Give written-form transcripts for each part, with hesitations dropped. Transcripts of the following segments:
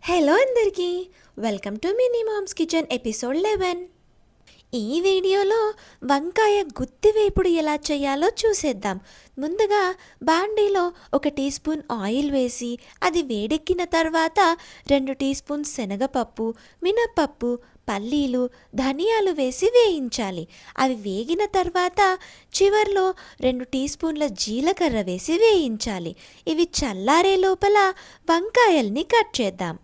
Hello అందరికీ, welcome to mini moms kitchen episode 11. ఈ వీడియోలో వంకాయ గుత్తి వేపుడు ఎలా చేయాలో చూసేద్దాం. ముందుగా బాండీలో 1 టీ స్పూన్ ఆయిల్ వేసి అది వేడెక్కిన తర్వాత 2 టీ స్పూన్ శనగపప్పు, మినప్పప్పు, పల్లీలు, ధనియాలు వేసి వేయించాలి. అవి వేగిన తర్వాత చివర్లో 2 టీ స్పూన్ల జీలకర్ర వేసి వేయించాలి. ఇవి చల్లారే లోపల వంకాయల్ని కట్ చేద్దాం.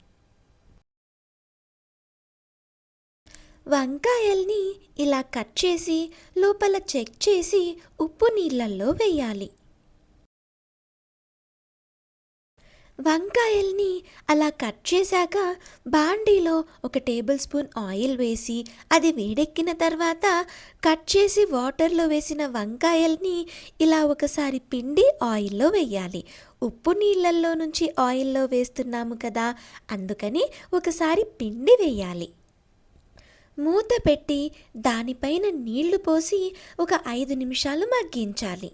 వంకాయల్ని ఇలా కట్ చేసి లోపల చెక్ చేసి ఉప్పు నీళ్ళల్లో వేయాలి. వంకాయల్ని అలా కట్ చేశాక బాండీలో 1 టేబుల్ స్పూన్ ఆయిల్ వేసి అది వేడెక్కిన తర్వాత కట్ చేసి వాటర్లో వేసిన వంకాయల్ని ఇలా ఒకసారి పిండి ఆయిల్లో వేయాలి. ఉప్పు నీళ్ళల్లో నుంచి ఆయిల్లో వేస్తున్నాము కదా, అందుకని ఒకసారి పిండి వేయాలి. మూత పెట్టి దానిపైన నీళ్లు పోసి ఒక 5 నిమిషాలు మగ్గించాలి.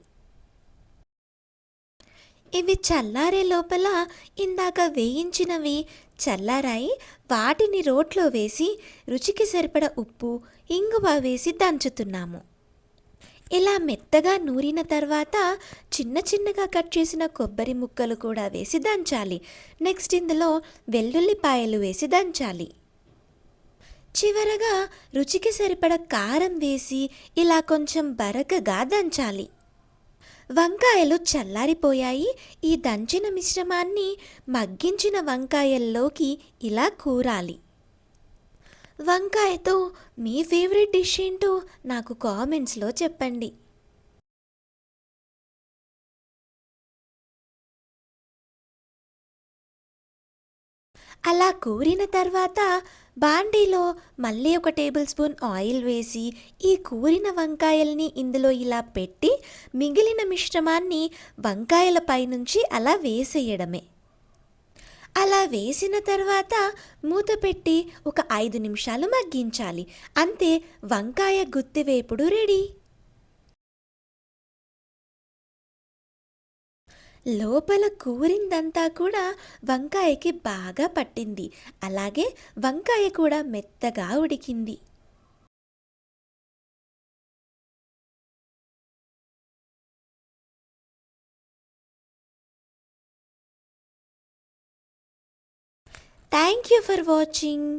ఇవి చల్లారే లోపల ఇందాక వేయించినవి చల్లారాయి. వాటిని రోట్లో వేసి రుచికి సరిపడ ఉప్పు, ఇంగువ వేసి దంచుతున్నాము. ఇలా మెత్తగా నూరిన తర్వాత చిన్న చిన్నగా కట్ చేసిన కొబ్బరి ముక్కలు కూడా వేసి దంచాలి. నెక్స్ట్ ఇందులో వెల్లుల్లిపాయలు వేసి దంచాలి. చివరగా రుచికి సరిపడ కారం వేసి ఇలా కొంచెం బరకగా దంచాలి. వంకాయలు చల్లారిపోయాయి. ఈ దంచిన మిశ్రమాన్ని మగ్గించిన వంకాయల్లోకి ఇలా కూరాలి. వంకాయతో మీ ఫేవరెట్ డిష్ ఏంటో నాకు కామెంట్స్లో చెప్పండి. అలా కూరిన తర్వాత బాండీలో మళ్ళీ 1 టేబుల్ స్పూన్ ఆయిల్ వేసి ఈ కూరిన వంకాయల్ని ఇందులో ఇలా పెట్టి మిగిలిన మిశ్రమాన్ని వంకాయల పైనుంచి అలా వేసేయడమే. అలా వేసిన తర్వాత మూత పెట్టి ఒక 5 నిమిషాలు మగ్గించాలి. అంతే, వంకాయ గుత్తి వేపుడు రెడీ. లోపల కూరిందంతా కూడా వంకాయకి బాగా పట్టింది. అలాగే వంకాయ కూడా మెత్తగా ఉడికింది. Thank you for watching.